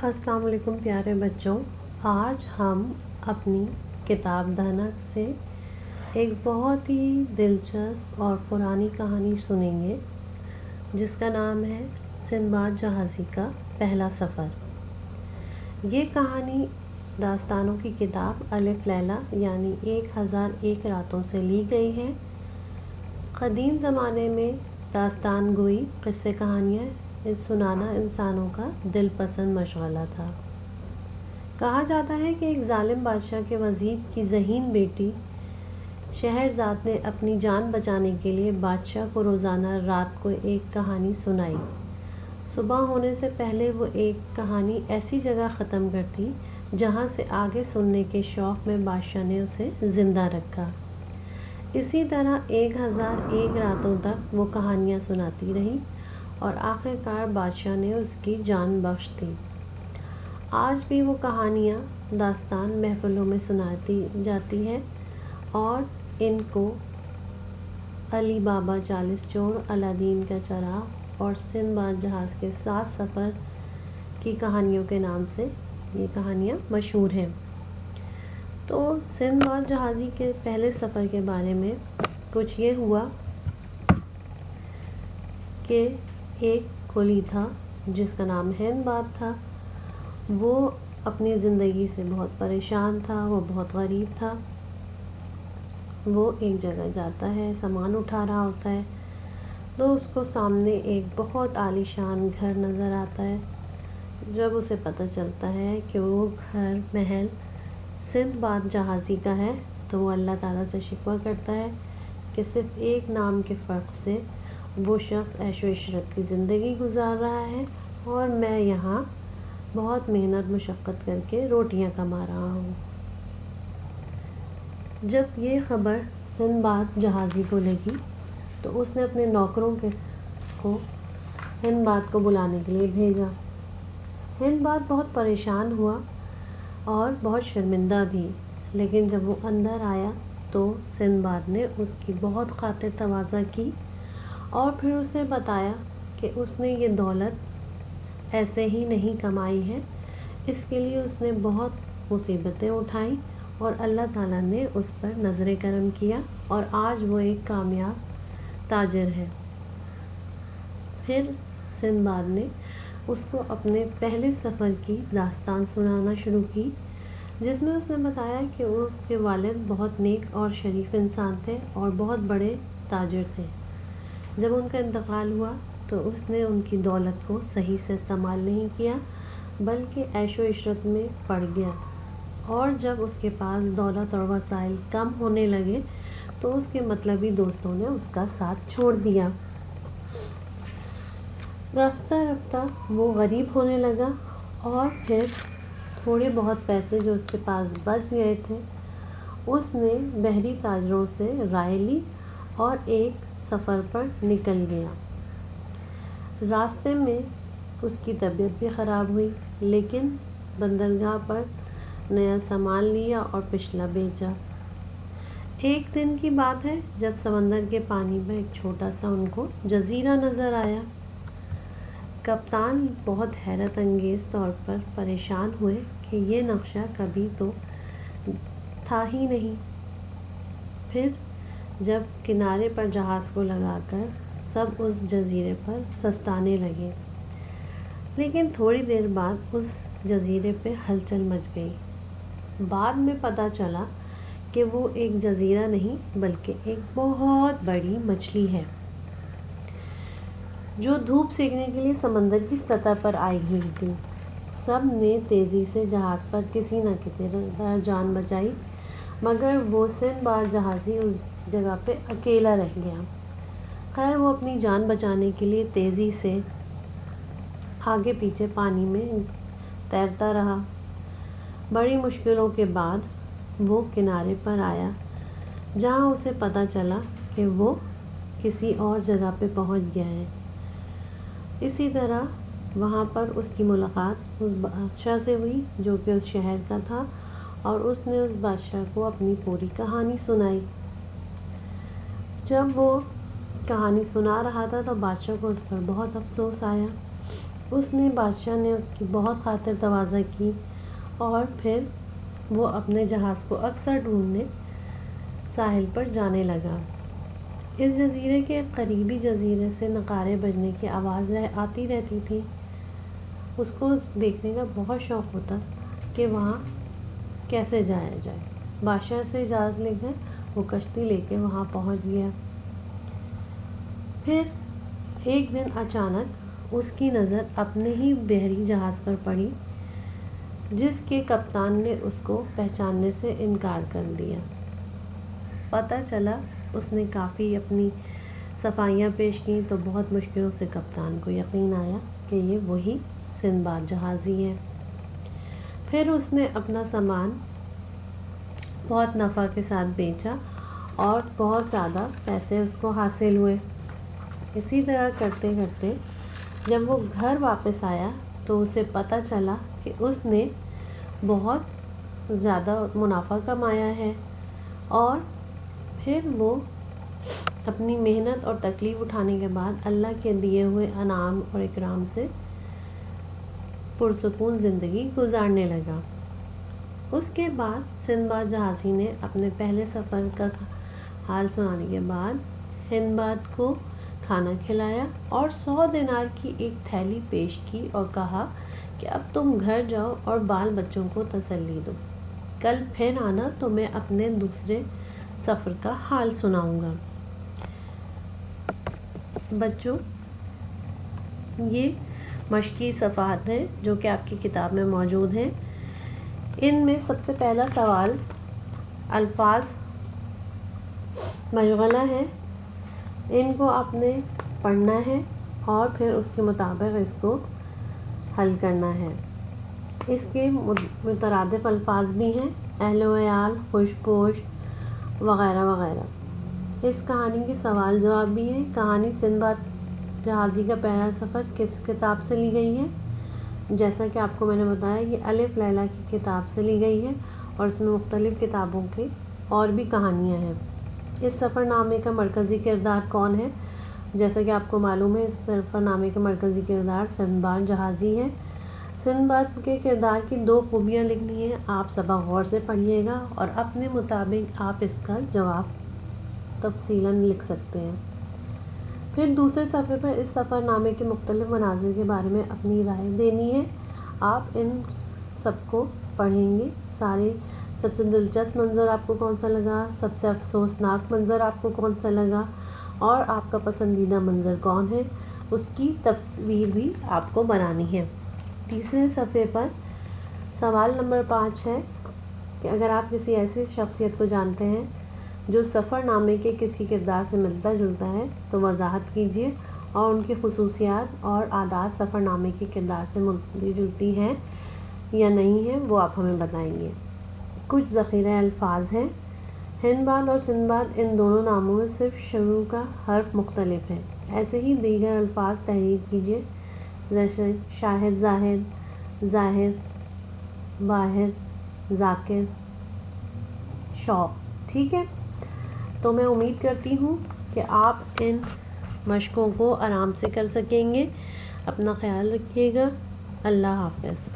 السلام علیکم پیارے بچوں، آج ہم اپنی کتاب دھنک سے ایک بہت ہی دلچسپ اور پرانی کہانی سنیں گے جس کا نام ہے سندباد جہازی کا پہلا سفر۔ یہ کہانی داستانوں کی کتاب الف لیلہ یعنی 1001 راتوں سے لی گئی ہے۔ قدیم زمانے میں داستان گوئی قصے کہانیاں سنانا انسانوں کا دل پسند مشغلہ تھا۔ کہا جاتا ہے کہ ایک ظالم بادشاہ کے وزیر کی ذہین بیٹی شہرزاد نے اپنی جان بچانے کے لیے بادشاہ کو روزانہ رات کو ایک کہانی سنائی۔ صبح ہونے سے پہلے وہ ایک کہانی ایسی جگہ ختم کرتی جہاں سے آگے سننے کے شوق میں بادشاہ نے اسے زندہ رکھا۔ اسی طرح 1001 راتوں تک وہ کہانیاں سناتی رہی اور آخر کار بادشاہ نے اس کی جان بخش دی۔ آج بھی وہ کہانیاں داستان محفلوں میں سناتی جاتی ہے اور ان کو علی بابا 40 چور، الادین کا چراغ اور سندباد جہاز کے 7 سفر کی کہانیوں کے نام سے یہ کہانیاں مشہور ہیں۔ تو سندباد جہازی کے پہلے سفر کے بارے میں کچھ یہ ہوا کہ ایک کولی تھا جس کا نام ہند باد تھا۔ وہ اپنی زندگی سے بہت پریشان تھا، وہ بہت غریب تھا۔ وہ ایک جگہ جاتا ہے، سامان اٹھا رہا ہوتا ہے تو اس کو سامنے ایک بہت عالی شان گھر نظر آتا ہے۔ جب اسے پتہ چلتا ہے کہ وہ گھر محل سندباد جہازی کا ہے تو وہ اللہ تعالیٰ سے شکوہ کرتا ہے کہ صرف ایک نام کے فرق سے وہ شخص عیش و عشرت کی زندگی گزار رہا ہے اور میں یہاں بہت محنت مشقت کر کے روٹیاں کما رہا ہوں۔ جب یہ خبر سندباد جہازی کو لگی تو اس نے اپنے نوکروں کو ہند باد کو بلانے کے لیے بھیجا۔ ہند باد بہت پریشان ہوا اور بہت شرمندہ بھی، لیکن جب وہ اندر آیا تو سندباد نے اس کی بہت خاطر تواضع کی اور پھر اسے بتایا کہ اس نے یہ دولت ایسے ہی نہیں کمائی ہے، اس کے لیے اس نے بہت مصیبتیں اٹھائیں اور اللہ تعالیٰ نے اس پر نظر کرم کیا اور آج وہ ایک کامیاب تاجر ہے۔ پھر سندباد نے اس کو اپنے پہلے سفر کی داستان سنانا شروع کی جس میں اس نے بتایا کہ وہ اس کے والد بہت نیک اور شریف انسان تھے اور بہت بڑے تاجر تھے۔ جب ان کا انتقال ہوا تو اس نے ان کی دولت کو صحیح سے استعمال نہیں کیا بلکہ عیش و عشرت میں پڑ گیا، اور جب اس کے پاس دولت اور وسائل کم ہونے لگے تو اس کے مطلبی دوستوں نے اس کا ساتھ چھوڑ دیا۔ رفتہ رفتہ وہ غریب ہونے لگا اور پھر تھوڑے بہت پیسے جو اس کے پاس بچ گئے تھے اس نے بحری تاجروں سے رائے لی اور ایک سفر پر نکل گیا۔ راستے میں اس کی طبیعت بھی خراب ہوئی، لیکن بندرگاہ پر نیا سامان لیا اور پچھلا بیچا۔ ایک دن کی بات ہے جب سمندر کے پانی میں ایک چھوٹا سا ان کو جزیرہ نظر آیا۔ کپتان بہت حیرت انگیز طور پر پریشان ہوئے کہ یہ نقشہ کبھی تو تھا ہی نہیں۔ پھر جب کنارے پر جہاز کو لگا کر سب اس جزیرے پر سستانے لگے، لیکن تھوڑی دیر بعد اس جزیرے پہ ہلچل مچ گئی۔ بعد میں پتہ چلا کہ وہ ایک جزیرہ نہیں بلکہ ایک بہت بڑی مچھلی ہے جو دھوپ سیکنے کے لیے سمندر کی سطح پر آئی ہوئی تھی۔ سب نے تیزی سے جہاز پر کسی نہ کسی طرح جان بچائی، مگر وہ سندباد جہازی اس جگہ پہ اکیلا رہ گیا۔ خیر وہ اپنی جان بچانے کے لیے تیزی سے آگے پیچھے پانی میں تیرتا رہا۔ بڑی مشکلوں کے بعد وہ کنارے پر آیا جہاں اسے پتہ چلا کہ وہ کسی اور جگہ پہ پہنچ گیا ہے۔ اسی طرح وہاں پر اس کی ملاقات اس بادشاہ سے ہوئی جو کہ اس شہر کا تھا، اور اس نے اس بادشاہ کو اپنی پوری کہانی سنائی۔ جب وہ کہانی سنا رہا تھا تو بادشاہ کو اس پر بہت افسوس آیا اس نے بادشاہ نے اس کی بہت خاطر تواضع کی اور پھر وہ اپنے جہاز کو اکثر ڈھونڈنے ساحل پر جانے لگا۔ اس جزیرے کے قریبی جزیرے سے نقارے بجنے کی آواز آتی رہتی تھی۔ اس کو دیکھنے کا بہت شوق ہوتا کہ وہاں کیسے جایا جائے۔ بادشاہ سے اجازت لے کر وہ کشتی لے کے وہاں پہنچ گیا۔ پھر ایک دن اچانک اس کی نظر اپنے ہی بحری جہاز پر پڑی، جس کے کپتان نے اس کو پہچاننے سے انکار کر دیا۔ پتہ چلا اس نے کافی اپنی صفائیاں پیش کی تو بہت مشکلوں سے کپتان کو یقین آیا کہ یہ وہی سندباد جہازی ہے۔ پھر اس نے اپنا سامان بہت نفع کے ساتھ بیچا اور بہت زیادہ پیسے اس کو حاصل ہوئے۔ اسی طرح کرتے کرتے جب وہ گھر واپس آیا تو اسے پتہ چلا کہ اس نے بہت زیادہ منافع کمایا ہے، اور پھر وہ اپنی محنت اور تکلیف اٹھانے کے بعد اللہ کے دیے ہوئے انعام اور اکرام سے پرسکون زندگی گزارنے لگا۔ اس کے بعد سندباد جہازی نے اپنے پہلے سفر کا حال سنانے کے بعد ہندباد کو کھانا کھلایا اور 100 دینار کی ایک تھیلی پیش کی اور کہا کہ اب تم گھر جاؤ اور بال بچوں کو تسلی دو، کل پھر آنا تو میں اپنے دوسرے سفر کا حال سناؤں گا۔ بچوں، یہ مشقی صفحات ہیں جو کہ آپ کی کتاب میں موجود ہیں۔ ان میں سب سے پہلا سوال الفاظ مشغلہ ہے، ان کو آپ نے پڑھنا ہے اور پھر اس کے مطابق اس کو حل کرنا ہے۔ اس کے مترادف الفاظ بھی ہیں، اہل و عیال، خوش پوش وغیرہ وغیرہ۔ اس کہانی کے سوال جواب بھی ہیں۔ کہانی سندباد جہازی کا پہلا سفر کس کتاب سے لی گئی ہے؟ جیسا کہ آپ کو میں نے بتایا یہ الف لیلا کی کتاب سے لی گئی ہے اور اس میں مختلف کتابوں کی اور بھی کہانیاں ہیں۔ اس سفر نامے کا مرکزی کردار کون ہے؟ جیسا کہ آپ کو معلوم ہے اس سفر نامے کا مرکزی کردار سندباد جہازی ہے۔ سندباد کے کردار کی 2 خوبیاں لکھنی ہیں، آپ سبق غور سے پڑھیے گا اور اپنے مطابق آپ اس کا جواب تفصیلاً لکھ سکتے ہیں۔ پھر دوسرے صفحے پر اس سفر نامے کے مختلف مناظر کے بارے میں اپنی رائے دینی ہے۔ آپ ان سب کو پڑھیں گے، سب سے دلچسپ منظر آپ کو کون سا لگا، سب سے افسوسناک منظر آپ کو کون سا لگا اور آپ کا پسندیدہ منظر کون ہے، اس کی تصویر بھی آپ کو بنانی ہے۔ تیسرے صفحے پر سوال نمبر 5 ہے کہ اگر آپ کسی ایسی شخصیت کو جانتے ہیں جو سفر نامے کے کسی کردار سے ملتا جلتا ہے تو وضاحت کیجیے اور ان کی خصوصیات اور عادات سفر نامے کے کردار سے ملتی جلتی ہیں یا نہیں ہیں وہ آپ ہمیں بتائیں گے۔ کچھ ذخیرہ الفاظ ہیں۔ ہندباد اور سندباد ان دونوں ناموں میں صرف شروع کا حرف مختلف ہے۔ ایسے ہی دیگر الفاظ تحریر کیجیے، جیسے شاہد زاہد، زاہد، باہر، ذاکر، شوق۔ ٹھیک ہے، تو میں امید کرتی ہوں کہ آپ ان مشقوں کو آرام سے کر سکیں گے۔ اپنا خیال رکھیے گا۔ اللہ حافظ۔